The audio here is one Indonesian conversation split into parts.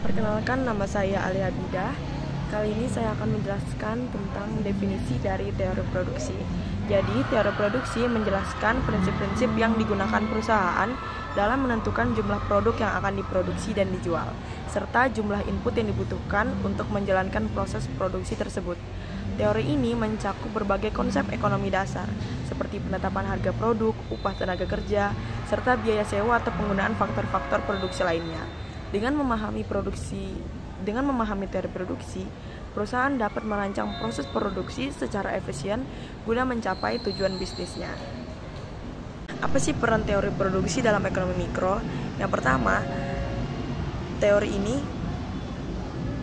Perkenalkan, nama saya Alia Bidah. Kali ini saya akan menjelaskan tentang definisi dari teori produksi. Jadi, teori produksi menjelaskan prinsip-prinsip yang digunakan perusahaan dalam menentukan jumlah produk yang akan diproduksi dan dijual, serta jumlah input yang dibutuhkan untuk menjalankan proses produksi tersebut. Teori ini mencakup berbagai konsep ekonomi dasar, seperti penetapan harga produk, upah tenaga kerja, serta biaya sewa atau penggunaan faktor-faktor produksi lainnya. Dengan memahami teori produksi, perusahaan dapat merancang proses produksi secara efisien guna mencapai tujuan bisnisnya. Apa sih peran teori produksi dalam ekonomi mikro? Yang pertama, teori ini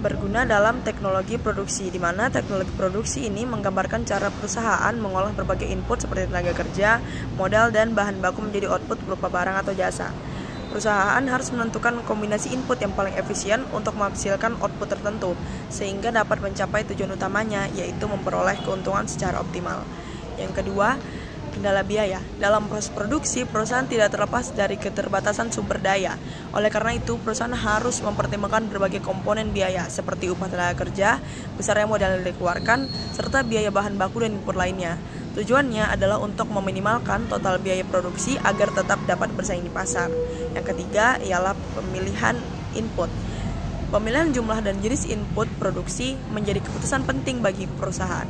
berguna dalam teknologi produksi, di mana teknologi produksi ini menggambarkan cara perusahaan mengolah berbagai input seperti tenaga kerja, modal, dan bahan baku menjadi output berupa barang atau jasa. Perusahaan harus menentukan kombinasi input yang paling efisien untuk menghasilkan output tertentu, sehingga dapat mencapai tujuan utamanya, yaitu memperoleh keuntungan secara optimal. Yang kedua, kendala biaya. Dalam proses produksi, perusahaan tidak terlepas dari keterbatasan sumber daya. Oleh karena itu, perusahaan harus mempertimbangkan berbagai komponen biaya, seperti upah tenaga kerja, besarnya modal yang dikeluarkan, serta biaya bahan baku dan input lainnya. Tujuannya adalah untuk meminimalkan total biaya produksi agar tetap dapat bersaing di pasar. Yang ketiga ialah pemilihan input. Pemilihan jumlah dan jenis input produksi menjadi keputusan penting bagi perusahaan.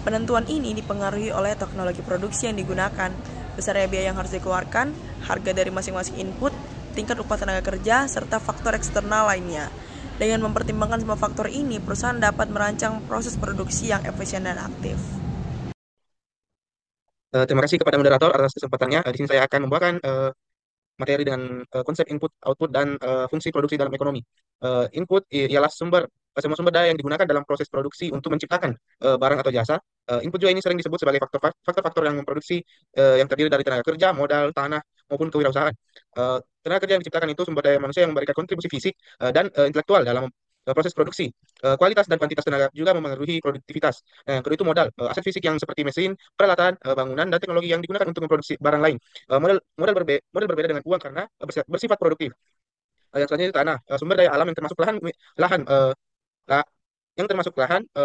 Penentuan ini dipengaruhi oleh teknologi produksi yang digunakan, besarnya biaya yang harus dikeluarkan, harga dari masing-masing input, tingkat upah tenaga kerja, serta faktor eksternal lainnya. Dengan mempertimbangkan semua faktor ini, perusahaan dapat merancang proses produksi yang efisien dan aktif. Terima kasih kepada moderator atas kesempatannya. Di sini saya akan membawakan materi dengan konsep input, output, dan fungsi produksi dalam ekonomi. Input ialah semua sumber daya yang digunakan dalam proses produksi untuk menciptakan barang atau jasa. Input juga ini sering disebut sebagai faktor-faktor yang memproduksi, yang terdiri dari tenaga kerja, modal, tanah, maupun kewirausahaan. Tenaga kerja yang diciptakan itu sumber daya manusia yang memberikan kontribusi fisik dan intelektual dalam proses produksi. Kualitas dan kuantitas tenaga juga memengaruhi produktivitas. Nah, yang kedua itu modal, aset fisik yang seperti mesin, peralatan, bangunan, dan teknologi yang digunakan untuk memproduksi barang lain. Modal berbeda dengan uang karena bersifat produktif. Yang selanjutnya itu tanah, sumber daya alam yang termasuk lahan, la-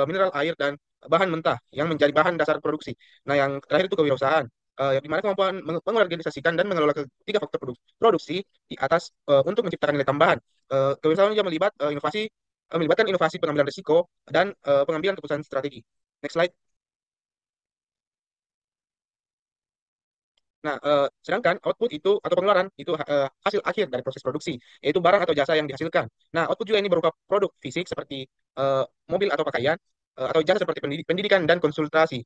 mineral air, dan bahan mentah yang menjadi bahan dasar produksi. Nah, yang terakhir itu kewirausahaan, yang dimana kemampuan mengorganisasikan dan mengelola ketiga faktor produksi di atas untuk menciptakan nilai tambahan. Kewirausahaan juga melibatkan inovasi, pengambilan risiko, dan pengambilan keputusan strategi. Next slide. Nah, sedangkan output itu atau pengeluaran itu hasil akhir dari proses produksi, yaitu barang atau jasa yang dihasilkan. Nah, output juga ini berupa produk fisik seperti mobil atau pakaian, atau jasa seperti pendidikan dan konsultasi.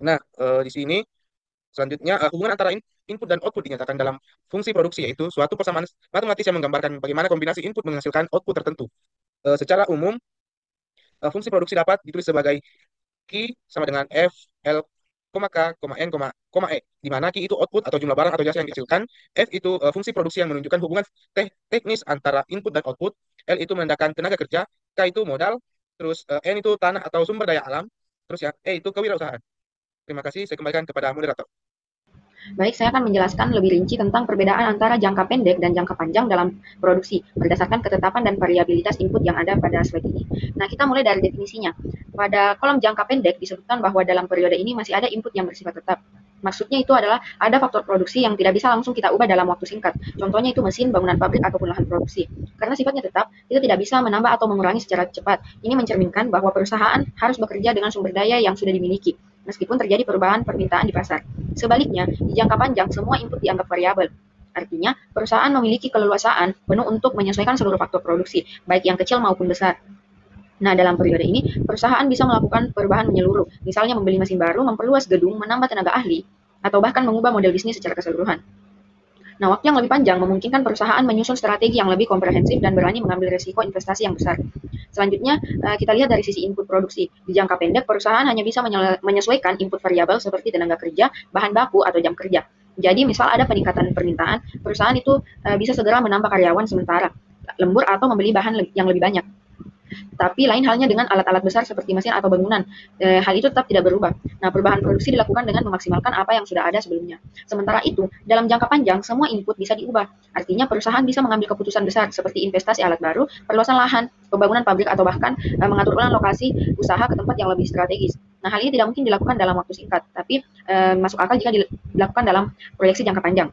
Nah, di sini selanjutnya hubungan antara input dan output dinyatakan dalam fungsi produksi, yaitu suatu persamaan matematis yang menggambarkan bagaimana kombinasi input menghasilkan output tertentu. Secara umum, fungsi produksi dapat ditulis sebagai Q sama dengan F, L, K, N, E, di mana Q itu output atau jumlah barang atau jasa yang dihasilkan, F itu fungsi produksi yang menunjukkan hubungan teknis antara input dan output, L itu menandakan tenaga kerja, K itu modal, terus N itu tanah atau sumber daya alam, terus ya E itu kewirausahaan. Terima kasih, saya kembalikan kepada moderator. Baik, saya akan menjelaskan lebih rinci tentang perbedaan antara jangka pendek dan jangka panjang dalam produksi berdasarkan ketetapan dan variabilitas input yang ada pada slide ini. Nah, kita mulai dari definisinya. Pada kolom jangka pendek disebutkan bahwa dalam periode ini masih ada input yang bersifat tetap. Maksudnya itu adalah ada faktor produksi yang tidak bisa langsung kita ubah dalam waktu singkat. Contohnya itu mesin, bangunan pabrik, ataupun lahan produksi. Karena sifatnya tetap, itu tidak bisa menambah atau mengurangi secara cepat. Ini mencerminkan bahwa perusahaan harus bekerja dengan sumber daya yang sudah dimiliki, meskipun terjadi perubahan permintaan di pasar. Sebaliknya, di jangka panjang, semua input dianggap variabel. Artinya, perusahaan memiliki keleluasaan penuh untuk menyesuaikan seluruh faktor produksi, baik yang kecil maupun besar. Nah, dalam periode ini, perusahaan bisa melakukan perubahan menyeluruh, misalnya membeli mesin baru, memperluas gedung, menambah tenaga ahli, atau bahkan mengubah model bisnis secara keseluruhan. Nah, waktu yang lebih panjang memungkinkan perusahaan menyusun strategi yang lebih komprehensif dan berani mengambil risiko investasi yang besar. Selanjutnya, kita lihat dari sisi input produksi. Di jangka pendek, perusahaan hanya bisa menyesuaikan input variabel seperti tenaga kerja, bahan baku, atau jam kerja. Jadi, misal ada peningkatan permintaan, perusahaan itu bisa segera menambah karyawan sementara, lembur, atau membeli bahan yang lebih banyak. Tapi lain halnya dengan alat-alat besar seperti mesin atau bangunan. Hal itu tetap tidak berubah. Nah, perubahan produksi dilakukan dengan memaksimalkan apa yang sudah ada sebelumnya. Sementara itu, dalam jangka panjang, semua input bisa diubah. Artinya perusahaan bisa mengambil keputusan besar seperti investasi alat baru, perluasan lahan, pembangunan pabrik, atau bahkan mengatur ulang lokasi usaha ke tempat yang lebih strategis. Nah, hal ini tidak mungkin dilakukan dalam waktu singkat, tapi masuk akal jika dilakukan dalam proyeksi jangka panjang.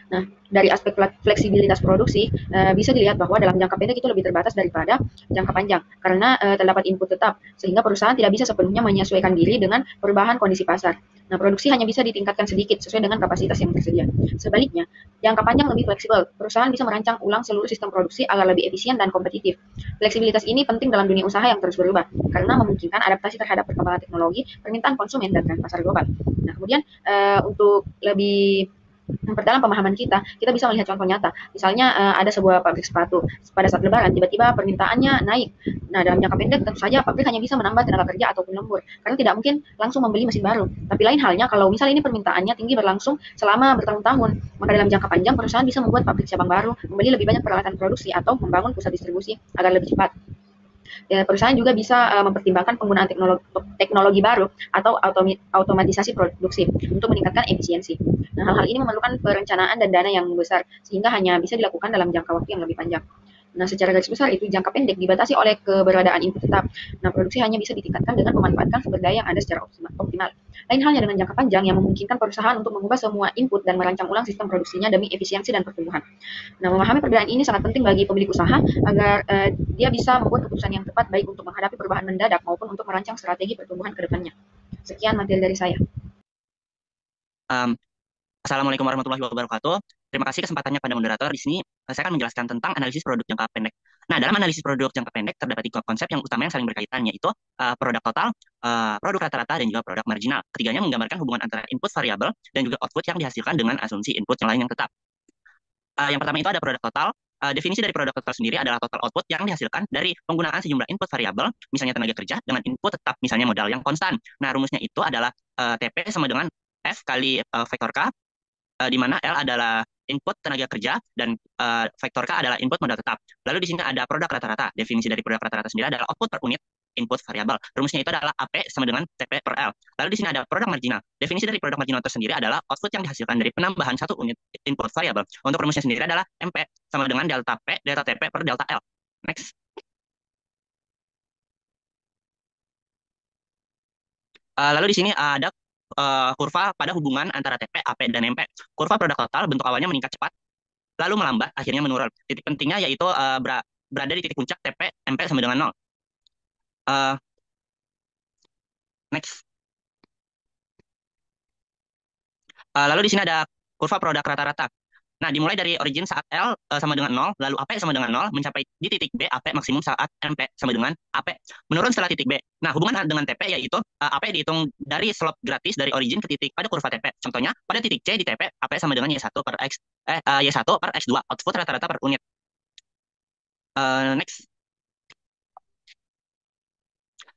Nah, dari aspek fleksibilitas produksi, bisa dilihat bahwa dalam jangka pendek itu lebih terbatas daripada jangka panjang, karena terdapat input tetap, sehingga perusahaan tidak bisa sepenuhnya menyesuaikan diri dengan perubahan kondisi pasar. Nah, produksi hanya bisa ditingkatkan sedikit sesuai dengan kapasitas yang tersedia. Sebaliknya, jangka panjang lebih fleksibel. Perusahaan bisa merancang ulang seluruh sistem produksi agar lebih efisien dan kompetitif. Fleksibilitas ini penting dalam dunia usaha yang terus berubah, karena memungkinkan adaptasi terhadap perkembangan teknologi, permintaan konsumen, dan tren pasar global. Nah, kemudian untuk lebih memperdalam pemahaman kita, kita bisa melihat contoh nyata. Misalnya ada sebuah pabrik sepatu, pada saat lebaran tiba-tiba permintaannya naik. Nah, dalam jangka pendek tentu saja pabrik hanya bisa menambah tenaga kerja ataupun lembur, karena tidak mungkin langsung membeli mesin baru. Tapi lain halnya kalau misalnya ini permintaannya tinggi berlangsung selama bertahun-tahun, maka dalam jangka panjang perusahaan bisa membuat pabrik cabang baru, membeli lebih banyak peralatan produksi, atau membangun pusat distribusi agar lebih cepat. Ya, perusahaan juga bisa mempertimbangkan penggunaan teknologi baru atau automatisasi produksi untuk meningkatkan efisiensi. Nah, hal-hal ini memerlukan perencanaan dan dana yang besar, sehingga hanya bisa dilakukan dalam jangka waktu yang lebih panjang. Nah, secara garis besar itu jangka pendek dibatasi oleh keberadaan input tetap. Nah, produksi hanya bisa ditingkatkan dengan memanfaatkan sumber daya yang ada secara optimal. Lain halnya dengan jangka panjang yang memungkinkan perusahaan untuk mengubah semua input dan merancang ulang sistem produksinya demi efisiensi dan pertumbuhan. Nah, memahami perbedaan ini sangat penting bagi pemilik usaha agar dia bisa membuat keputusan yang tepat baik untuk menghadapi perubahan mendadak maupun untuk merancang strategi pertumbuhan ke depannya. Sekian materi dari saya. Assalamualaikum warahmatullahi wabarakatuh. Terima kasih kesempatannya pada moderator. Di sini saya akan menjelaskan tentang analisis produk jangka pendek. Nah, dalam analisis produk jangka pendek terdapat tiga konsep yang utama yang saling berkaitan, yaitu produk total, produk rata-rata, dan juga produk marginal. Ketiganya menggambarkan hubungan antara input variabel dan juga output yang dihasilkan dengan asumsi input yang lain yang tetap. Yang pertama itu ada produk total. Definisi dari produk total sendiri adalah total output yang dihasilkan dari penggunaan sejumlah input variabel, misalnya tenaga kerja, dengan input tetap, misalnya modal yang konstan. Nah, rumusnya itu adalah TP sama dengan F kali vektor K, di mana L adalah input tenaga kerja dan vektor K adalah input modal tetap. Lalu di sini ada produk rata-rata. Definisi dari produk rata-rata sendiri adalah output per unit input variabel. Rumusnya itu adalah AP sama dengan TP per L. Lalu di sini ada produk marginal. Definisi dari produk marginal tersendiri adalah output yang dihasilkan dari penambahan satu unit input variabel. Untuk rumusnya sendiri adalah MP sama dengan delta P, delta TP per delta L. Next. Lalu di sini ada kurva pada hubungan antara TP, AP, dan MP. Kurva produk total bentuk awalnya meningkat cepat, lalu melambat, akhirnya menurun. Titik pentingnya yaitu berada di titik puncak TP, MP sama dengan 0. Next. Lalu di sini ada kurva produk rata-rata. Nah, dimulai dari origin saat L sama dengan 0, lalu AP sama dengan 0, mencapai di titik B, AP maksimum saat MP sama dengan AP. Menurun setelah titik B. Nah, hubungan dengan TP yaitu AP dihitung dari slope gratis dari origin ke titik pada kurva TP. Contohnya, pada titik C di TP, AP sama dengan Y1 per X2, output rata-rata per unit. Next.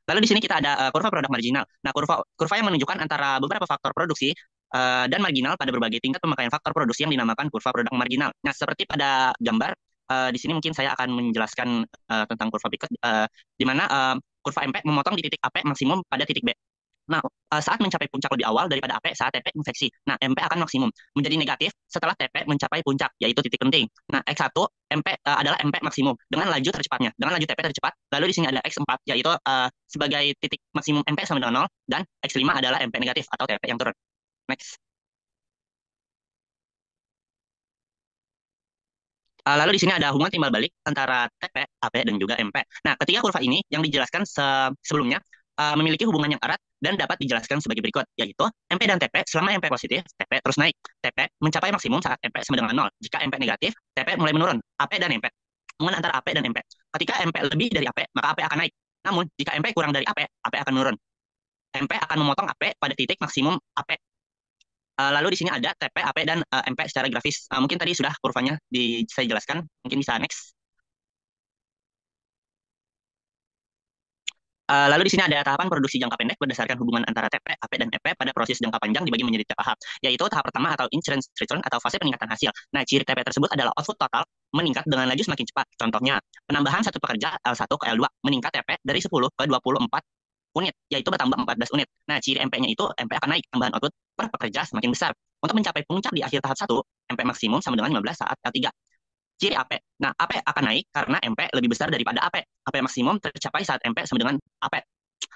Lalu di sini kita ada kurva produk marginal. Nah, kurva yang menunjukkan antara beberapa faktor produksi dan marginal pada berbagai tingkat pemakaian faktor produksi yang dinamakan kurva produk marginal. Nah, seperti pada gambar, di sini mungkin saya akan menjelaskan tentang kurva berikut, di mana kurva MP memotong di titik AP maksimum pada titik B. Nah, saat mencapai puncak lebih awal daripada AP saat TP infeksi. Nah, MP akan maksimum menjadi negatif setelah TP mencapai puncak, yaitu titik penting. Nah, X1 MP adalah MP maksimum dengan laju tercepatnya, dengan laju TP tercepat. Lalu di sini ada X4 yaitu sebagai titik maksimum MP sama dengan 0, dan X5 adalah MP negatif atau TP yang turun. Next. Lalu di sini ada hubungan timbal balik antara TP, AP, dan juga MP. Nah, ketiga kurva ini yang dijelaskan sebelumnya memiliki hubungan yang erat dan dapat dijelaskan sebagai berikut, yaitu MP dan TP selama MP positif, TP terus naik. TP mencapai maksimum saat MP sama dengan 0. Jika MP negatif, TP mulai menurun. AP dan MP. Hubungan antara AP dan MP. Ketika MP lebih dari AP, maka AP akan naik. Namun, jika MP kurang dari AP, AP akan menurun. MP akan memotong AP pada titik maksimum AP. Lalu di sini ada TP, AP, dan MP secara grafis. Mungkin tadi sudah kurvanya saya jelaskan. Mungkin bisa next. Lalu di sini ada tahapan produksi jangka pendek berdasarkan hubungan antara TP, AP, dan EP pada proses jangka panjang dibagi menjadi tiga tahap, yaitu tahap pertama atau insurance return atau fase peningkatan hasil. Nah, ciri TP tersebut adalah output total meningkat dengan laju semakin cepat. Contohnya, penambahan satu pekerja L1 ke L2 meningkat TP dari 10 ke 24 unit, yaitu bertambah 14 unit. Nah, ciri MP-nya itu MP akan naik, tambahan output per pekerja semakin besar. Untuk mencapai puncak di akhir tahap 1, MP maksimum sama dengan 15 saat L3. Ciri AP. Nah, AP akan naik karena MP lebih besar daripada AP. AP maksimum tercapai saat MP sama dengan AP.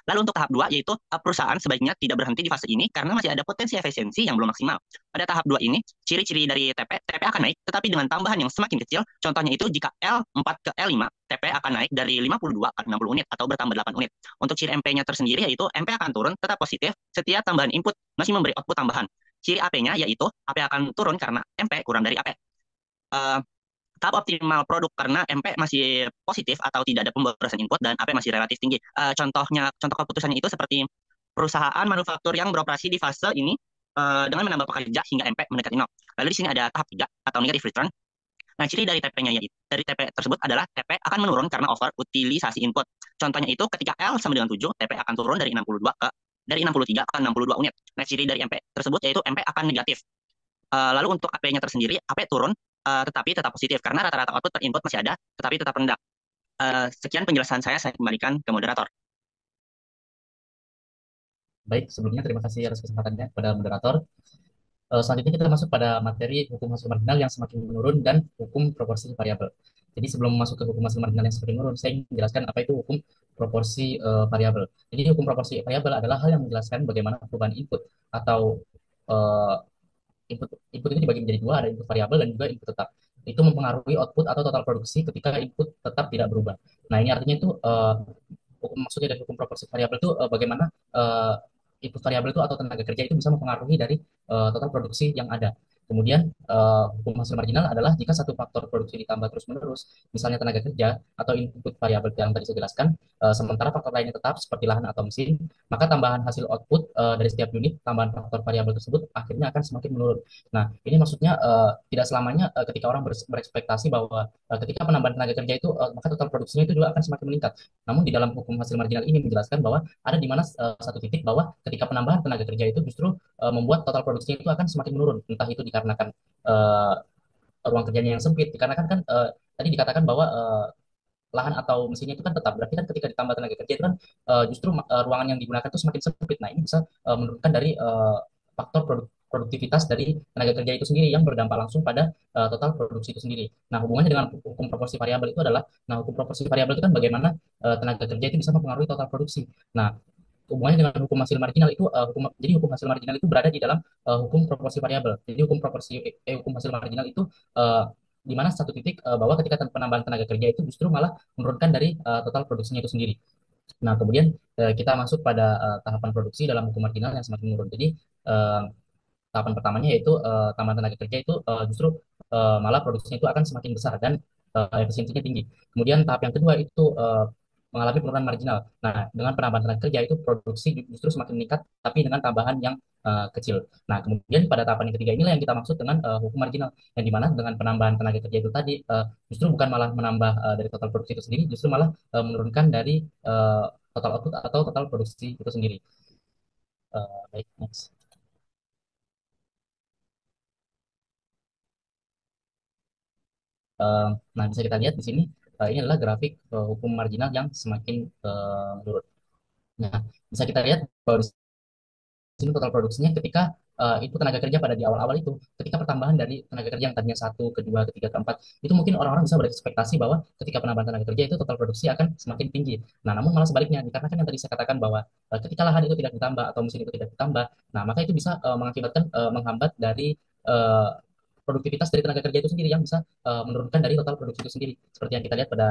Lalu untuk tahap 2 yaitu perusahaan sebaiknya tidak berhenti di fase ini karena masih ada potensi efisiensi yang belum maksimal. Pada tahap 2 ini, ciri-ciri dari TP akan naik tetapi dengan tambahan yang semakin kecil. Contohnya itu jika L4 ke L5, TP akan naik dari 52 ke 60 unit atau bertambah 8 unit. Untuk ciri MP-nya tersendiri yaitu MP akan turun tetap positif setiap tambahan input masih memberi output tambahan. Ciri AP-nya yaitu AP akan turun karena MP kurang dari AP. Tahap optimal produk karena MP masih positif atau tidak ada pemborosan input dan AP masih relatif tinggi. Contoh keputusannya itu seperti perusahaan manufaktur yang beroperasi di fase ini dengan menambah pekerja hingga MP mendekati nol. Lalu di sini ada tahap 3 atau negative return. Nah, ciri dari TP-nya yaitu dari TP tersebut adalah TP akan menurun karena over utilisasi input. Contohnya itu ketika L sama dengan 7, TP akan turun dari 63 ke 62 unit. Nah, ciri dari MP tersebut yaitu MP akan negatif. Lalu untuk AP-nya tersendiri, AP turun tetapi tetap positif karena rata-rata output per input masih ada tetapi tetap rendah. Sekian penjelasan saya kembalikan ke moderator. Baik, sebelumnya terima kasih atas kesempatannya kepada moderator. Selanjutnya kita masuk pada materi hukum hasil marginal yang semakin menurun dan hukum proporsi variabel. Jadi sebelum masuk ke hukum hasil marginal yang semakin menurun, saya ingin menjelaskan apa itu hukum proporsi variabel. Jadi hukum proporsi variabel adalah hal yang menjelaskan bagaimana perubahan input atau uh, input itu dibagi menjadi dua, ada input variabel dan juga input tetap. Itu mempengaruhi output atau total produksi ketika input tetap tidak berubah. Nah, ini artinya itu maksudnya dari hukum proporsi variabel itu bagaimana input variabel itu atau tenaga kerja itu bisa mempengaruhi dari total produksi yang ada. Kemudian hukum hasil marginal adalah jika satu faktor produksi ditambah terus-menerus, misalnya tenaga kerja atau input variabel yang tadi saya jelaskan, sementara faktor lainnya tetap seperti lahan atau mesin, maka tambahan hasil output dari setiap unit, tambahan faktor variabel tersebut akhirnya akan semakin menurun. Nah, ini maksudnya tidak selamanya ketika orang berekspektasi bahwa ketika penambahan tenaga kerja itu, maka total produksinya itu juga akan semakin meningkat. Namun di dalam hukum hasil marginal ini menjelaskan bahwa ada di mana satu titik bahwa ketika penambahan tenaga kerja itu justru membuat total produksinya itu akan semakin menurun. Entah itu dikarenakan ruang kerjanya yang sempit, dikarenakan kan tadi dikatakan bahwa lahan atau mesinnya itu kan tetap. Berarti kan ketika ditambah tenaga kerja itu kan justru ruangan yang digunakan itu semakin sempit. Nah, ini bisa menurunkan dari faktor produktivitas dari tenaga kerja itu sendiri yang berdampak langsung pada total produksi itu sendiri. Nah, hubungannya dengan hukum proporsi variabel itu adalah, nah hukum proporsi variabel itu kan bagaimana tenaga kerja itu bisa mempengaruhi total produksi. Nah, hubungannya dengan hukum hasil marginal itu jadi hukum hasil marginal itu berada di dalam hukum proporsi variabel. Jadi hukum hasil marginal itu di mana satu titik bahwa ketika penambahan tenaga kerja itu justru malah menurunkan dari total produksinya itu sendiri. Nah, kemudian kita masuk pada tahapan produksi dalam hukum marginal yang semakin menurun. Jadi eh, tahapan pertamanya yaitu tambahan tenaga kerja itu justru malah produksinya itu akan semakin besar dan efisiensinya tinggi. Kemudian tahap yang kedua itu mengalami penurunan marginal. Nah, dengan penambahan tenaga kerja itu produksi justru semakin meningkat, tapi dengan tambahan yang kecil. Nah, kemudian pada tahapan yang ketiga inilah yang kita maksud dengan hukum marginal, yang dimana dengan penambahan tenaga kerja itu tadi justru bukan malah menambah dari total produksi itu sendiri, justru malah menurunkan dari total output atau total produksi itu sendiri. Baik, next. Nah, bisa kita lihat di sini, ini adalah grafik hukum marginal yang semakin menurun. Nah, bisa kita lihat bahwa di sini total produksinya ketika itu tenaga kerja pada di awal-awal itu, ketika pertambahan dari tenaga kerja yang tadinya satu, kedua, ketiga, keempat, itu mungkin orang-orang bisa berekspektasi bahwa ketika penambahan tenaga kerja itu total produksi akan semakin tinggi. Nah, namun malah sebaliknya, dikarenakan yang tadi saya katakan bahwa ketika lahan itu tidak ditambah atau mesin itu tidak ditambah, nah maka itu bisa mengakibatkan menghambat dari eh, produktivitas dari tenaga kerja itu sendiri yang bisa menurunkan dari total produksi itu sendiri. Seperti yang kita lihat pada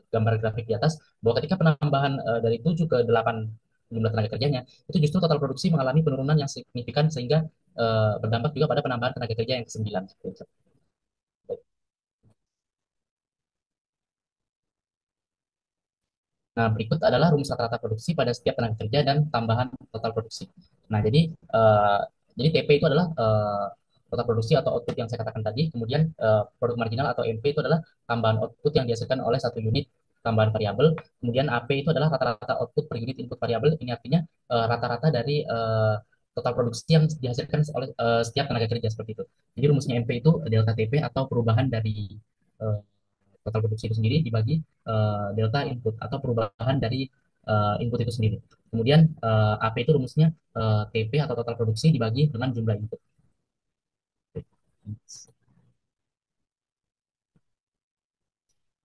gambar grafik di atas, bahwa ketika penambahan dari 7 ke 8 jumlah tenaga kerjanya, itu justru total produksi mengalami penurunan yang signifikan sehingga berdampak juga pada penambahan tenaga kerja yang ke-9. Nah, berikut adalah rumus rata-rata produksi pada setiap tenaga kerja dan tambahan total produksi. Nah, eh, jadi TP itu adalah total produksi atau output yang saya katakan tadi. Kemudian produk marginal atau MP itu adalah tambahan output yang dihasilkan oleh satu unit tambahan variabel. Kemudian AP itu adalah rata-rata output per unit input variabel. Ini artinya rata-rata dari total produksi yang dihasilkan oleh setiap tenaga kerja seperti itu. Jadi rumusnya MP itu delta TP atau perubahan dari eh, total produksi itu sendiri dibagi delta input atau perubahan dari input itu sendiri. Kemudian AP itu rumusnya TP atau total produksi dibagi dengan jumlah input.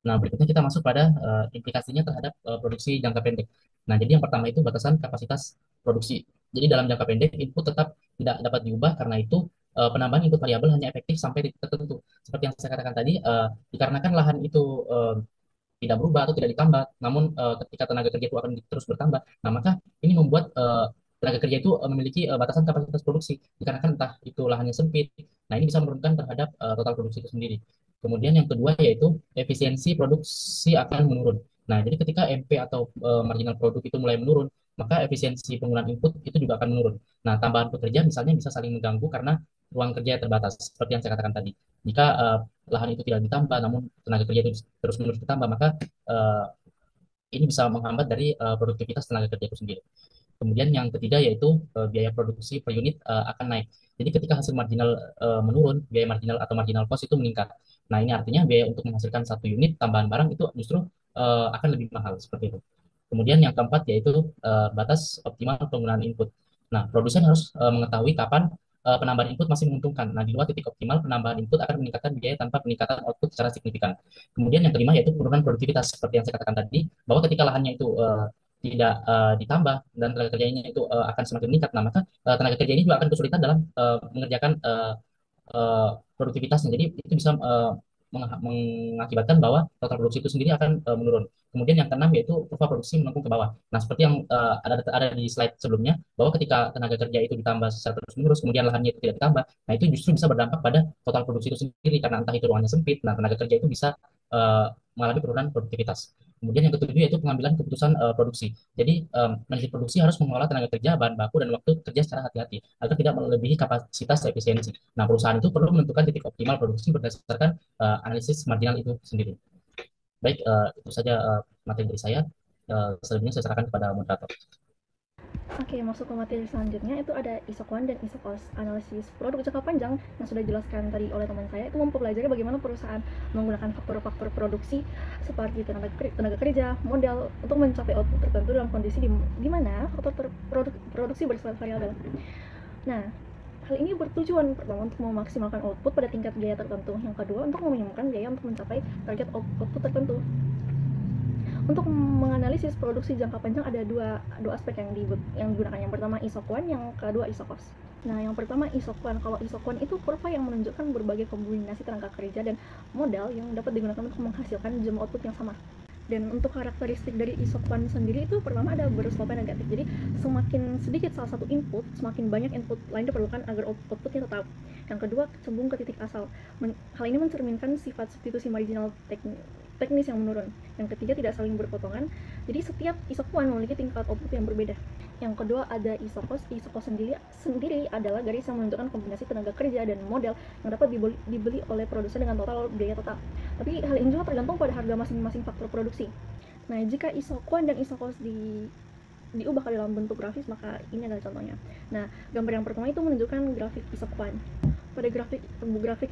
Nah, berikutnya kita masuk pada implikasinya terhadap produksi jangka pendek. Nah, jadi yang pertama itu batasan kapasitas produksi. Jadi dalam jangka pendek input tetap tidak dapat diubah, karena itu penambahan input variabel hanya efektif sampai titik tertentu. Seperti yang saya katakan tadi, dikarenakan lahan itu tidak berubah atau tidak ditambah, namun ketika tenaga kerja itu akan terus bertambah, nah maka ini membuat tenaga kerja itu memiliki batasan kapasitas produksi, dikarenakan entah itu lahannya sempit. Nah, ini bisa menurunkan terhadap total produksi itu sendiri. Kemudian yang kedua yaitu efisiensi produksi akan menurun. Nah, jadi ketika MP atau marginal produk itu mulai menurun, maka efisiensi penggunaan input itu juga akan menurun. Nah, tambahan pekerja misalnya bisa saling mengganggu karena ruang kerja terbatas, seperti yang saya katakan tadi. Jika lahan itu tidak ditambah, namun tenaga kerja itu terus-menerus ditambah, maka uh, ini bisa menghambat dari produktivitas tenaga kerja itu sendiri. Kemudian yang ketiga yaitu biaya produksi per unit akan naik. Jadi ketika hasil marginal menurun, biaya marginal atau marginal cost itu meningkat. Nah, ini artinya biaya untuk menghasilkan satu unit tambahan barang itu justru akan lebih mahal seperti itu. Kemudian yang keempat yaitu batas optimal penggunaan input. Nah, produsen harus mengetahui kapan penambahan input masih menguntungkan. Nah, di luar titik optimal, penambahan input akan meningkatkan biaya tanpa peningkatan output secara signifikan. Kemudian yang kelima yaitu penurunan produktivitas, seperti yang saya katakan tadi, bahwa ketika lahannya itu tidak ditambah dan tenaga kerjanya itu akan semakin meningkat, nah maka tenaga kerja ini juga akan kesulitan dalam mengerjakan uh, produktivitasnya. Jadi itu bisa mengakibatkan bahwa total produksi itu sendiri akan menurun. Kemudian yang keenam yaitu kurva produksi melengkung ke bawah. Nah, seperti yang ada di slide sebelumnya, bahwa ketika tenaga kerja itu ditambah secara terus-menerus, kemudian lahannya itu tidak ditambah, nah itu justru bisa berdampak pada total produksi itu sendiri, karena entah itu ruangnya sempit, nah tenaga kerja itu bisa mengalami penurunan produktivitas. Kemudian yang ketujuh yaitu pengambilan keputusan produksi. Jadi manajer produksi harus mengolah tenaga kerja, bahan baku, dan waktu kerja secara hati-hati agar tidak melebihi kapasitas efisiensi. Nah, perusahaan itu perlu menentukan titik optimal produksi berdasarkan analisis marginal itu sendiri. Baik, itu saja materi dari saya. Selebihnya saya serahkan kepada moderator. Oke, masuk ke materi selanjutnya itu ada ISO1 dan ISO-cost. Analisis produk jangka panjang yang sudah dijelaskan tadi oleh teman saya itu mempelajari bagaimana perusahaan menggunakan faktor-faktor produksi seperti tenaga kerja, modal untuk mencapai output tertentu dalam kondisi di mana faktor produksi bersifat variabel. Nah, hal ini bertujuan pertama untuk memaksimalkan output pada tingkat biaya tertentu. Yang kedua, untuk meminimumkan biaya untuk mencapai target output tertentu. Untuk menganalisis produksi jangka panjang ada dua aspek yang digunakan. Yang pertama ISO1, yang kedua ISO-cost. Nah, yang pertama ISO1. Kalau ISO1 itu kurva yang menunjukkan berbagai kombinasi tenaga kerja dan modal yang dapat digunakan untuk menghasilkan jumlah output yang sama. Dan untuk karakteristik dari ISO1 sendiri itu pertama ada berslope negatif. Jadi semakin sedikit salah satu input, semakin banyak input lain diperlukan agar outputnya tetap. Yang kedua, cenderung ke titik asal. Hal ini mencerminkan sifat substitusi marginal teknis yang menurun. Yang ketiga, tidak saling berpotongan. Jadi setiap ISO1 memiliki tingkat output yang berbeda. Yang kedua ada ISO-cost. ISO-cost sendiri adalah garis yang menunjukkan kombinasi tenaga kerja dan modal yang dapat dibeli oleh produsen dengan total biaya total. Tapi hal ini juga tergantung pada harga masing-masing faktor produksi. Nah, jika ISO1 dan ISO-cost diubah ke dalam bentuk grafis, maka ini adalah contohnya. Nah, gambar yang pertama itu menunjukkan grafik ISO1. Pada grafik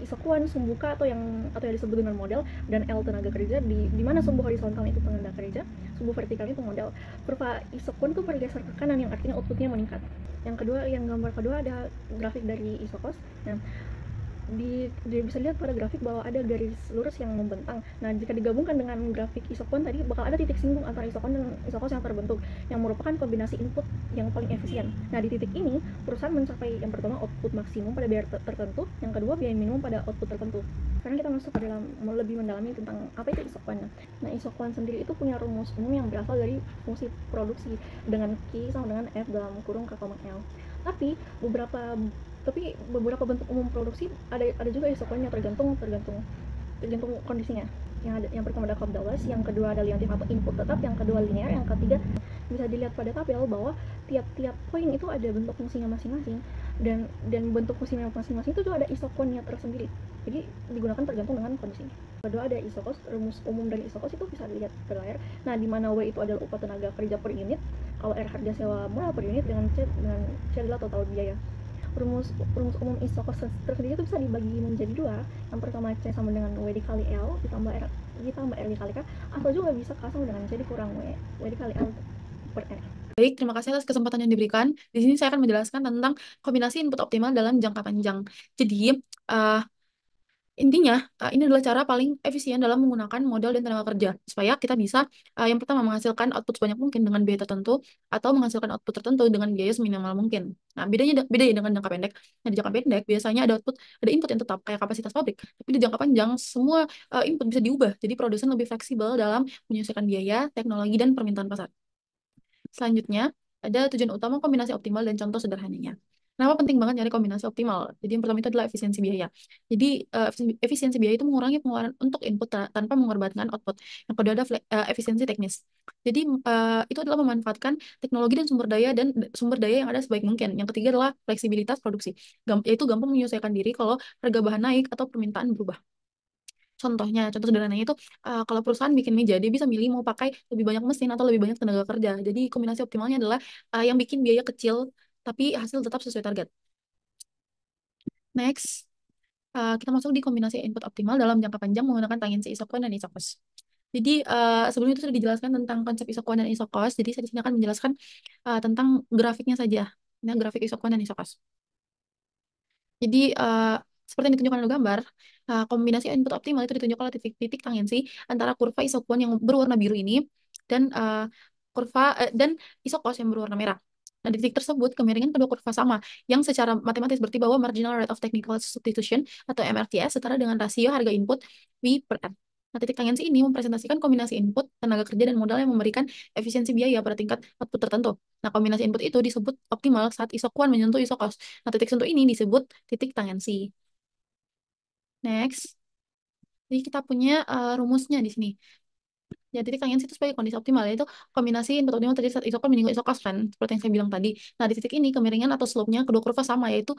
ISO1, sumbu K atau yang disebut dengan modal dan L tenaga kerja, di mana sumbu horizontal itu tenaga kerja, sumbu vertikal itu modal. Kurva ISO1 itu bergeser ke kanan, yang artinya outputnya meningkat. Yang kedua, yang gambar kedua ada grafik dari ISO-cost. Nah, bisa lihat pada grafik bahwa ada garis lurus yang membentang. Nah, jika digabungkan dengan grafik ISO1 tadi, bakal ada titik singgung antara ISO1 dan ISO-cost yang terbentuk, yang merupakan kombinasi input yang paling efisien. Nah, di titik ini, perusahaan mencapai yang pertama output maksimum pada biaya tertentu, yang kedua biaya minimum pada output tertentu. Sekarang kita masuk ke dalam lebih mendalami tentang apa itu ISO1. Nah, ISO1 sendiri itu punya rumus umum yang berasal dari fungsi produksi dengan Q sama dengan F dalam kurung K, L. Tapi beberapa bentuk umum produksi ada juga ISO-nya tergantung kondisinya. Yang pertama ada Cobb-Douglas, yang kedua ada linear atau input tetap, yang kedua linear, yang ketiga bisa dilihat pada tabel bahwa tiap poin itu ada bentuk fungsinya masing-masing. dan bentuk mesinnya masing-masing itu juga ada isokonnya tersendiri, jadi digunakan tergantung dengan kondisinya. Kedua ada isokos. Rumus umum dari isokos itu bisa dilihat di layar. Nah, di mana W itu adalah upah tenaga kerja per unit, kalau R harga sewa murah per unit, dengan C adalah total biaya. Rumus umum isokos tersendiri itu bisa dibagi menjadi dua. Yang pertama, C sama dengan W dikali L ditambah R dikali K, atau juga bisa K sama dengan C dikurang W dikali L per R. Baik, terima kasih atas kesempatan yang diberikan. Di sini saya akan menjelaskan tentang kombinasi input optimal dalam jangka panjang. Jadi, uh, intinya, ini adalah cara paling efisien dalam menggunakan modal dan tenaga kerja, supaya kita bisa yang pertama menghasilkan output sebanyak mungkin dengan biaya tertentu, atau menghasilkan output tertentu dengan biaya seminimal mungkin. Nah, beda ya dengan jangka pendek. Nah, di jangka pendek biasanya ada input yang tetap kayak kapasitas pabrik, tapi di jangka panjang semua input bisa diubah. Jadi produsen lebih fleksibel dalam menyesuaikan biaya, teknologi, dan permintaan pasar. Selanjutnya, ada tujuan utama kombinasi optimal dan contoh sederhananya. Kenapa penting banget nyari kombinasi optimal? Jadi yang pertama itu adalah efisiensi biaya. Jadi efisiensi biaya itu mengurangi pengeluaran untuk input tanpa mengorbankan output. Yang kedua ada efisiensi teknis. Jadi itu adalah memanfaatkan teknologi dan sumber daya yang ada sebaik mungkin. Yang ketiga adalah fleksibilitas produksi. Yaitu gampang menyesuaikan diri kalau harga bahan naik atau permintaan berubah. Contoh sederhananya itu kalau perusahaan bikin meja, dia bisa milih mau pakai lebih banyak mesin atau lebih banyak tenaga kerja. Jadi kombinasi optimalnya adalah yang bikin biaya kecil tapi hasil tetap sesuai target. Next, kita masuk di kombinasi input optimal dalam jangka panjang menggunakan tangensi isokon dan isokos. Jadi sebelum itu sudah dijelaskan tentang konsep isokon dan isokos. Jadi saya di sini akan menjelaskan tentang grafiknya saja. Ini grafik isokon dan isokos. Jadi seperti yang ditunjukkan dalam gambar, kombinasi input optimal itu ditunjukkan oleh titik-titik tangensi antara kurva isokon yang berwarna biru ini dan dan isokos yang berwarna merah. Nah, di titik tersebut kemiringan kedua kurva sama, yang secara matematis berarti bahwa marginal rate of technical substitution atau MRTS setara dengan rasio harga input V per R. Nah, titik tangensi ini mempresentasikan kombinasi input, tenaga kerja, dan modal yang memberikan efisiensi biaya pada tingkat output tertentu. Nah, kombinasi input itu disebut optimal saat isokon menyentuh isokos. Nah, titik sentuh ini disebut titik tangensi. Next. Jadi kita punya rumusnya di sini. Ya, titik tangensi itu sebagai kondisi optimal, yaitu kombinasi input optimal tadi saat isokon menyinggung isokos kan, seperti yang saya bilang tadi. Nah, di titik ini kemiringan atau slope-nya kedua kurva sama, yaitu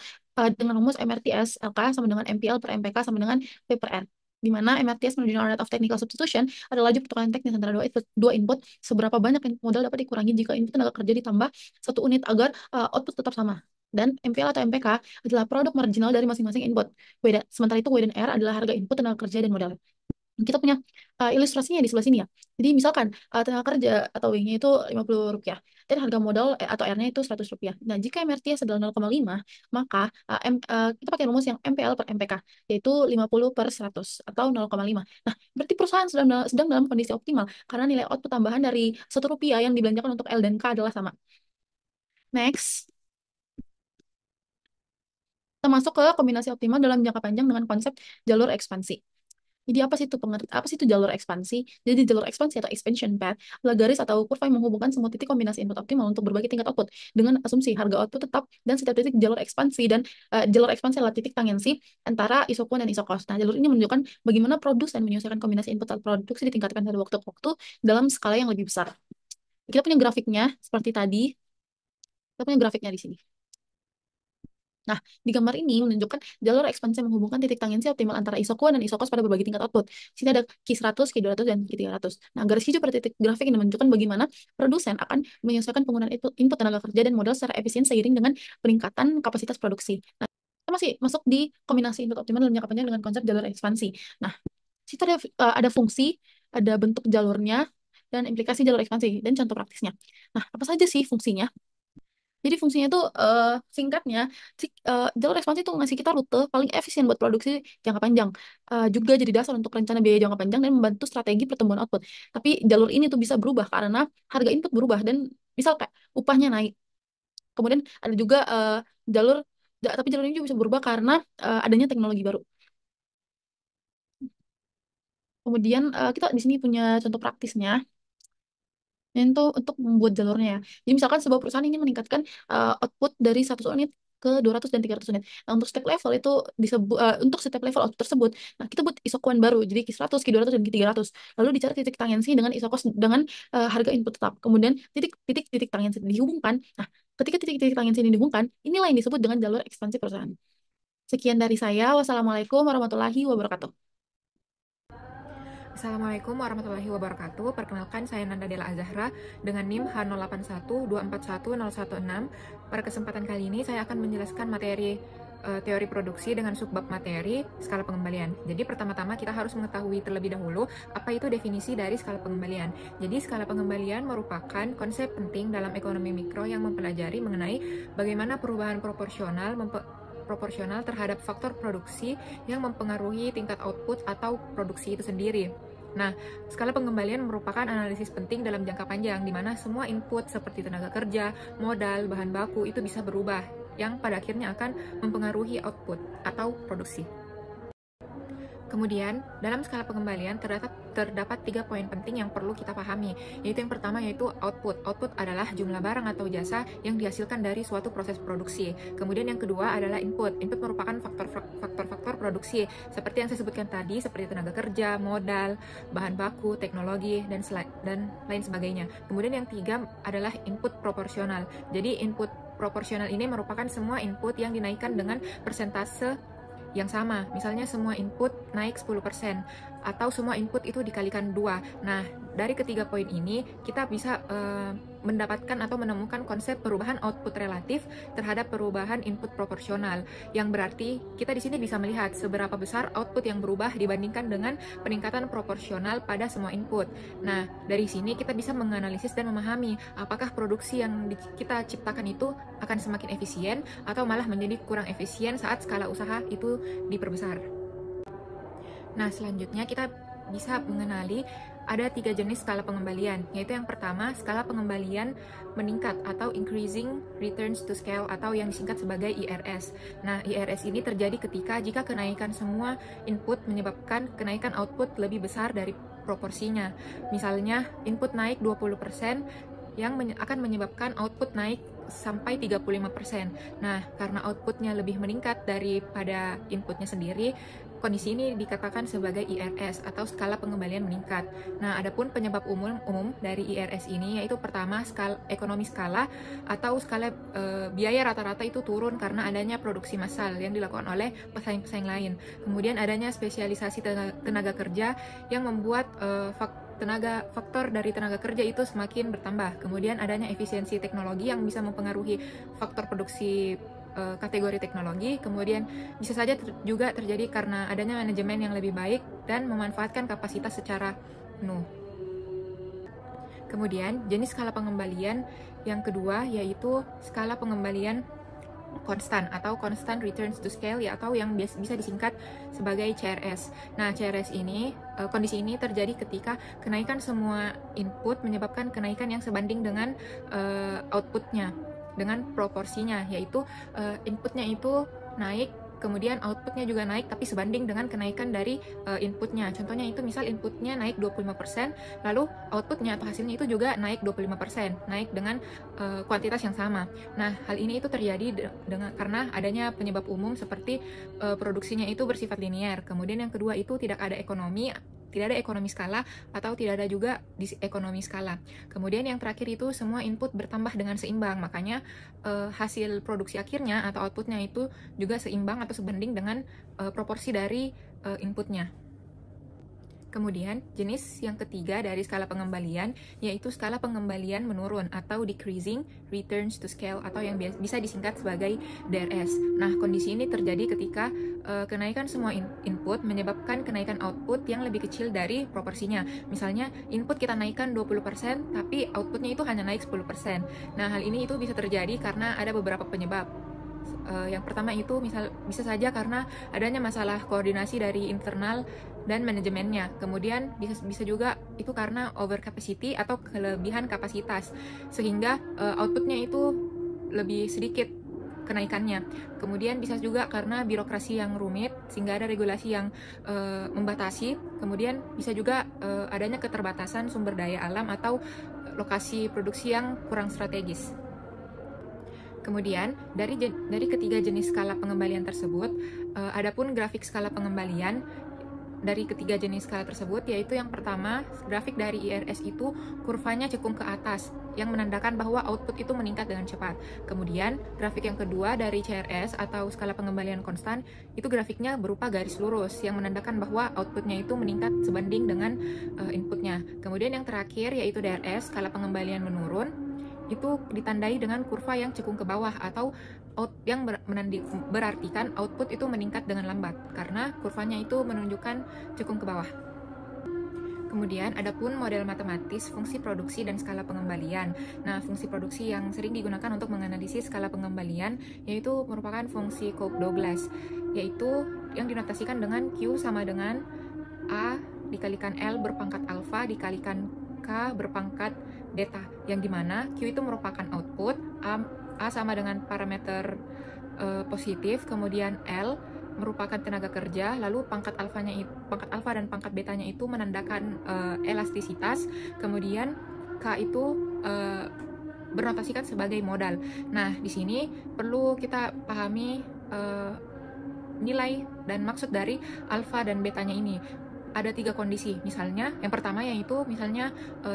dengan rumus MRTS LK sama dengan MPL per MPK sama dengan P per R. Di mana MRTS marginal rate of technical substitution adalah laju pertukaran teknis antara dua input, seberapa banyak input modal dapat dikurangi jika input tenaga kerja ditambah satu unit agar output tetap sama. Dan MPL atau MPK adalah produk marginal dari masing-masing input. Sementara itu W dan R adalah harga input tenaga kerja dan modal. Kita punya ilustrasinya di sebelah sini ya. Jadi misalkan tenaga kerja atau W-nya itu Rp50 dan harga modal atau R-nya itu Rp100. Nah, jika MRTS adalah 0,5, maka kita pakai rumus yang MPL per MPK, yaitu 50 per 100 atau 0,5. Nah, berarti perusahaan sedang dalam kondisi optimal karena nilai output tambahan dari Rp1 yang dibelanjakan untuk L dan K adalah sama. Next. Kita masuk ke kombinasi optimal dalam jangka panjang dengan konsep jalur ekspansi. Jadi apa sih itu jalur ekspansi? Jadi jalur ekspansi atau expansion path adalah garis atau kurva yang menghubungkan semua titik kombinasi input optimal untuk berbagai tingkat output dengan asumsi harga output tetap dan setiap titik jalur ekspansi jalur ekspansi adalah titik tangensi antara isokon dan isokos. Nah, jalur ini menunjukkan bagaimana produsen menyelesaikan kombinasi input atau produksi ditingkatkan dari waktu ke waktu dalam skala yang lebih besar. Kita punya grafiknya seperti tadi. Kita punya grafiknya di sini. Nah, di gambar ini menunjukkan jalur ekspansi yang menghubungkan titik tangensi optimal antara isokon dan isokos pada berbagai tingkat output. Di sini ada Q100, Q200, dan Q300. Nah, garis hijau pada titik grafik ini menunjukkan bagaimana produsen akan menyesuaikan penggunaan input tenaga kerja dan modal secara efisien seiring dengan peningkatan kapasitas produksi. Nah, kita masih masuk di kombinasi input optimal dalam jangka panjang dengan konsep jalur ekspansi. Nah, di situ ada fungsi, ada bentuk jalurnya, dan implikasi jalur ekspansi, dan contoh praktisnya. Nah, apa saja sih fungsinya? Jadi fungsinya itu singkatnya, jalur ekspansi itu ngasih kita rute paling efisien buat produksi jangka panjang. Juga jadi dasar untuk rencana biaya jangka panjang dan membantu strategi pertumbuhan output. Tapi jalur ini tuh bisa berubah karena harga input berubah dan misal kayak upahnya naik. Kemudian ada juga jalur, tapi jalur ini juga bisa berubah karena adanya teknologi baru. Kemudian kita di sini punya contoh praktisnya. Itu untuk membuat jalurnya ya. Jadi misalkan sebuah perusahaan ini meningkatkan output dari 100 unit ke 200 dan 300 unit. Nah, untuk setiap level itu disebut untuk setiap level output tersebut, nah kita buat isokuan baru. Jadi Q100, Q200 dan Q300. Lalu dicari titik tangensi dengan isokos dengan harga input tetap. Kemudian titik tangensi dihubungkan. Nah, ketika titik-titik tangensi ini dihubungkan, inilah yang disebut dengan jalur ekspansi perusahaan. Sekian dari saya. Wassalamualaikum warahmatullahi wabarakatuh. Assalamualaikum warahmatullahi wabarakatuh. Perkenalkan, saya Nanda Dela Azahra dengan NIM H0812410116. Pada kesempatan kali ini saya akan menjelaskan materi teori produksi dengan subbab materi skala pengembalian. Jadi pertama-tama kita harus mengetahui terlebih dahulu apa itu definisi dari skala pengembalian. Jadi skala pengembalian merupakan konsep penting dalam ekonomi mikro yang mempelajari mengenai bagaimana perubahan proporsional terhadap faktor produksi yang mempengaruhi tingkat output atau produksi itu sendiri. Nah, skala pengembalian merupakan analisis penting dalam jangka panjang, di mana semua input seperti tenaga kerja, modal, bahan baku itu bisa berubah, yang pada akhirnya akan mempengaruhi output atau produksi. Kemudian, dalam skala pengembalian terdapat 3 poin penting yang perlu kita pahami, yaitu yang pertama yaitu output. Output adalah jumlah barang atau jasa yang dihasilkan dari suatu proses produksi. Kemudian yang kedua adalah input. Input merupakan faktor-faktor produksi, seperti yang saya sebutkan tadi, seperti tenaga kerja, modal, bahan baku, teknologi, dan lain sebagainya. Kemudian yang tiga adalah input proporsional. Jadi input proporsional ini merupakan semua input yang dinaikkan dengan persentase yang sama. Misalnya semua input naik 10% atau semua input itu dikalikan 2. Nah, dari ketiga poin ini kita bisa mendapatkan atau menemukan konsep perubahan output relatif terhadap perubahan input proporsional, yang berarti kita di sini bisa melihat seberapa besar output yang berubah dibandingkan dengan peningkatan proporsional pada semua input. Nah, dari sini kita bisa menganalisis dan memahami apakah produksi yang kita ciptakan itu akan semakin efisien atau malah menjadi kurang efisien saat skala usaha itu diperbesar. Nah, selanjutnya kita bisa mengenali ada 3 jenis skala pengembalian, yaitu yang pertama skala pengembalian meningkat atau increasing returns to scale atau yang disingkat sebagai IRS. Nah, IRS ini terjadi jika kenaikan semua input menyebabkan kenaikan output lebih besar dari proporsinya. Misalnya, input naik 20% yang akan menyebabkan output naik sampai 35%. Nah, karena outputnya lebih meningkat daripada inputnya sendiri, kondisi ini dikatakan sebagai IRS atau skala pengembalian meningkat. Nah, adapun penyebab umum dari IRS ini yaitu pertama ekonomi skala atau skala biaya rata-rata itu turun karena adanya produksi massal yang dilakukan oleh pesaing-pesaing lain. Kemudian adanya spesialisasi tenaga kerja yang membuat faktor dari tenaga kerja itu semakin bertambah. Kemudian adanya efisiensi teknologi yang bisa mempengaruhi faktor produksi kategori teknologi. Kemudian bisa saja juga terjadi karena adanya manajemen yang lebih baik dan memanfaatkan kapasitas secara penuh. Kemudian jenis skala pengembalian yang kedua yaitu skala pengembalian konstan atau constant returns to scale, atau yang bisa disingkat sebagai CRS. Nah, CRS ini, kondisi ini terjadi ketika kenaikan semua input menyebabkan kenaikan yang sebanding dengan outputnya, dengan proporsinya, yaitu inputnya itu naik, kemudian outputnya juga naik, tapi sebanding dengan kenaikan dari inputnya. Contohnya itu misal inputnya naik 25%, lalu outputnya atau hasilnya itu juga naik 25%, naik dengan kuantitas yang sama. Nah, hal ini itu terjadi karena adanya penyebab umum seperti produksinya itu bersifat linear. Kemudian yang kedua itu tidak ada ekonomi skala atau tidak ada juga disekonomi skala. Kemudian yang terakhir itu semua input bertambah dengan seimbang, makanya hasil produksi akhirnya atau outputnya itu juga seimbang atau sebanding dengan proporsi dari inputnya. Kemudian, jenis yang ketiga dari skala pengembalian yaitu skala pengembalian menurun atau decreasing returns to scale atau yang bisa disingkat sebagai DRS. Nah, kondisi ini terjadi ketika kenaikan semua input menyebabkan kenaikan output yang lebih kecil dari proporsinya. Misalnya, input kita naikkan 20%, tapi outputnya itu hanya naik 10%. Nah, hal ini itu bisa terjadi karena ada beberapa penyebab. Yang pertama itu bisa saja karena adanya masalah koordinasi dari internal dan manajemennya. Kemudian bisa juga itu karena over capacity atau kelebihan kapasitas, sehingga outputnya itu lebih sedikit kenaikannya. Kemudian bisa juga karena birokrasi yang rumit sehingga ada regulasi yang membatasi. Kemudian bisa juga adanya keterbatasan sumber daya alam atau lokasi produksi yang kurang strategis. Kemudian dari ketiga jenis skala pengembalian tersebut, adapun grafik skala pengembalian dari ketiga jenis skala tersebut, yaitu yang pertama, grafik dari IRS itu kurvanya cekung ke atas, yang menandakan bahwa output itu meningkat dengan cepat. Kemudian, grafik yang kedua dari CRS atau skala pengembalian konstan, itu grafiknya berupa garis lurus, yang menandakan bahwa outputnya itu meningkat sebanding dengan inputnya. Kemudian yang terakhir, yaitu DRS, skala pengembalian menurun, itu ditandai dengan kurva yang cekung ke bawah atau yang berartikan output itu meningkat dengan lambat karena kurvanya itu menunjukkan cekung ke bawah. Kemudian adapun model matematis fungsi produksi dan skala pengembalian. Nah, fungsi produksi yang sering digunakan untuk menganalisis skala pengembalian yaitu merupakan fungsi Cope-Douglas, yaitu yang dinotasikan dengan Q sama dengan A dikalikan L berpangkat alfa dikalikan K berpangkat beta, yang dimana Q itu merupakan output, A sama dengan parameter positif, kemudian L merupakan tenaga kerja, lalu pangkat alfa dan pangkat betanya itu menandakan elastisitas, kemudian K itu bernotasikan sebagai modal. Nah, di sini perlu kita pahami nilai dan maksud dari alfa dan betanya ini. Ada 3 kondisi, misalnya yang pertama yaitu misalnya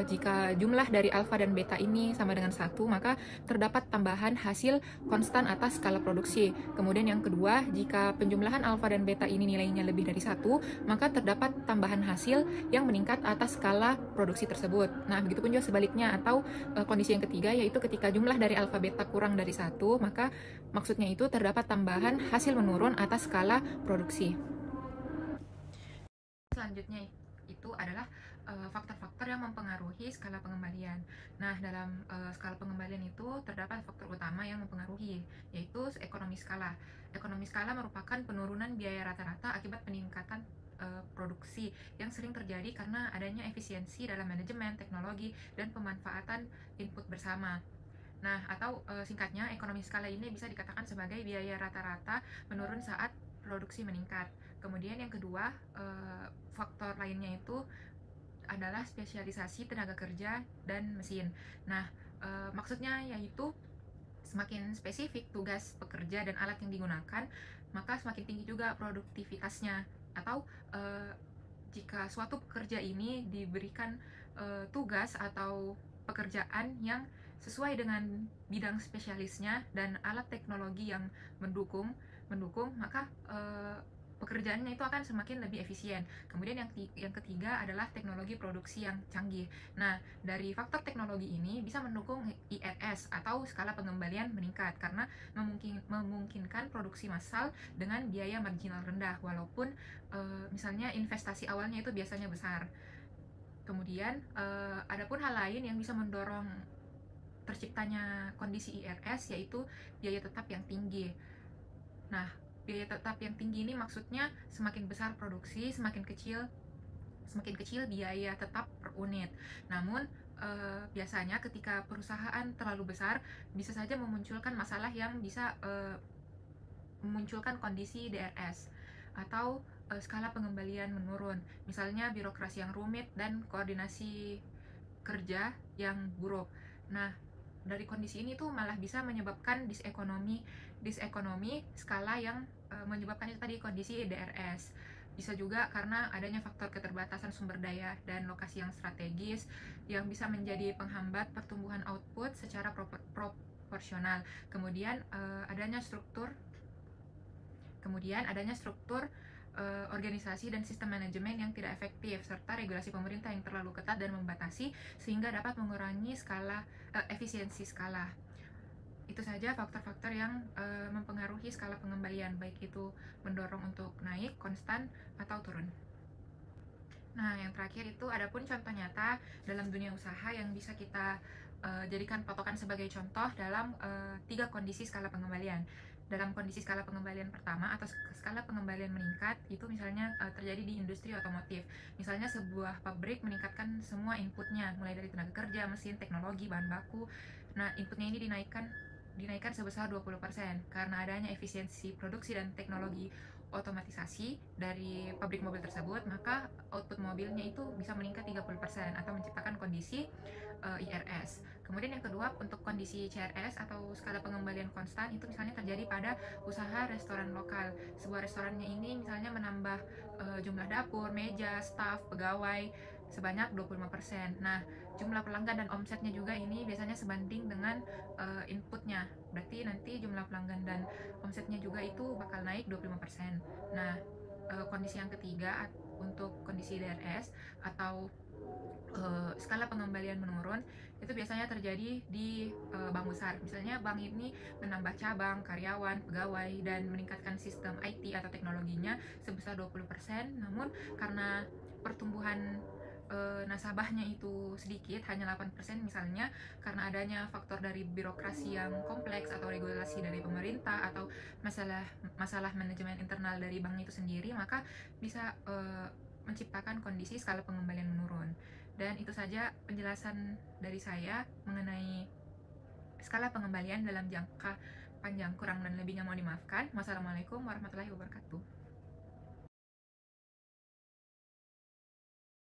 jika jumlah dari alfa dan beta ini sama dengan 1, maka terdapat tambahan hasil konstan atas skala produksi. Kemudian yang kedua, jika penjumlahan alfa dan beta ini nilainya lebih dari 1, maka terdapat tambahan hasil yang meningkat atas skala produksi tersebut. Nah, begitupun juga sebaliknya, atau kondisi yang ketiga yaitu ketika jumlah dari alfa beta kurang dari 1, maka maksudnya itu terdapat tambahan hasil menurun atas skala produksi. Selanjutnya itu adalah faktor-faktor yang mempengaruhi skala pengembalian. Nah, dalam skala pengembalian itu terdapat faktor utama yang mempengaruhi, yaitu ekonomi skala. Ekonomi skala merupakan penurunan biaya rata-rata akibat peningkatan produksi yang sering terjadi karena adanya efisiensi dalam manajemen, teknologi, dan pemanfaatan input bersama. Nah, atau singkatnya, ekonomi skala ini bisa dikatakan sebagai biaya rata-rata menurun saat produksi meningkat. Kemudian yang kedua, faktor lainnya itu adalah spesialisasi tenaga kerja dan mesin. Nah, maksudnya yaitu semakin spesifik tugas pekerja dan alat yang digunakan, maka semakin tinggi juga produktivitasnya. Atau jika suatu pekerja ini diberikan tugas atau pekerjaan yang sesuai dengan bidang spesialisnya dan alat teknologi yang mendukung, maka pekerjaannya itu akan semakin lebih efisien. Kemudian yang ketiga adalah teknologi produksi yang canggih. Nah, dari faktor teknologi ini bisa mendukung IRS atau skala pengembalian meningkat karena memungkinkan produksi massal dengan biaya marginal rendah walaupun misalnya investasi awalnya itu biasanya besar. Kemudian adapun hal lain yang bisa mendorong terciptanya kondisi IRS yaitu biaya tetap yang tinggi. Nah, biaya tetap yang tinggi ini maksudnya semakin besar produksi, semakin kecil biaya tetap per unit. Namun biasanya ketika perusahaan terlalu besar bisa saja memunculkan masalah yang bisa memunculkan kondisi DRS atau skala pengembalian menurun. Misalnya birokrasi yang rumit dan koordinasi kerja yang buruk. Nah, dari kondisi ini tuh malah bisa menyebabkan disekonomi skala yang menyebabkan itu tadi kondisi DRS. Bisa juga karena adanya faktor keterbatasan sumber daya dan lokasi yang strategis yang bisa menjadi penghambat pertumbuhan output secara proporsional. Kemudian adanya struktur organisasi dan sistem manajemen yang tidak efektif serta regulasi pemerintah yang terlalu ketat dan membatasi sehingga dapat mengurangi efisiensi skala. Itu saja faktor-faktor yang mempengaruhi skala pengembalian, baik itu mendorong untuk naik, konstan, atau turun. Nah, yang terakhir itu adapun contoh nyata dalam dunia usaha yang bisa kita jadikan patokan sebagai contoh dalam 3 kondisi skala pengembalian. Dalam kondisi skala pengembalian pertama atau skala pengembalian meningkat itu misalnya terjadi di industri otomotif. Misalnya sebuah pabrik meningkatkan semua inputnya mulai dari tenaga kerja, mesin, teknologi, bahan baku. Nah, inputnya ini dinaikkan sebesar 20% karena adanya efisiensi produksi dan teknologi otomatisasi dari pabrik mobil tersebut, maka output mobilnya itu bisa meningkat 30% atau menciptakan kondisi IRS. Kemudian yang kedua, untuk kondisi CRS atau skala pengembalian konstan itu misalnya terjadi pada usaha restoran lokal. Sebuah restorannya ini misalnya menambah jumlah dapur, meja, staf, pegawai sebanyak 25%. Nah, jumlah pelanggan dan omsetnya juga ini biasanya sebanding dengan inputnya. Berarti nanti jumlah pelanggan dan omsetnya juga itu bakal naik 25%. Nah, kondisi yang ketiga untuk kondisi DRS atau skala pengembalian menurun itu biasanya terjadi di bank besar. Misalnya bank ini menambah cabang, karyawan, pegawai, dan meningkatkan sistem IT atau teknologinya sebesar 20%. Namun karena pertumbuhan nasabahnya itu sedikit, hanya 8% misalnya, karena adanya faktor dari birokrasi yang kompleks atau regulasi dari pemerintah atau masalah manajemen internal dari bank itu sendiri, maka bisa menciptakan kondisi skala pengembalian menurun. Dan itu saja penjelasan dari saya mengenai skala pengembalian dalam jangka panjang. Kurang dan lebihnya mohon dimaafkan. Wassalamualaikum warahmatullahi wabarakatuh.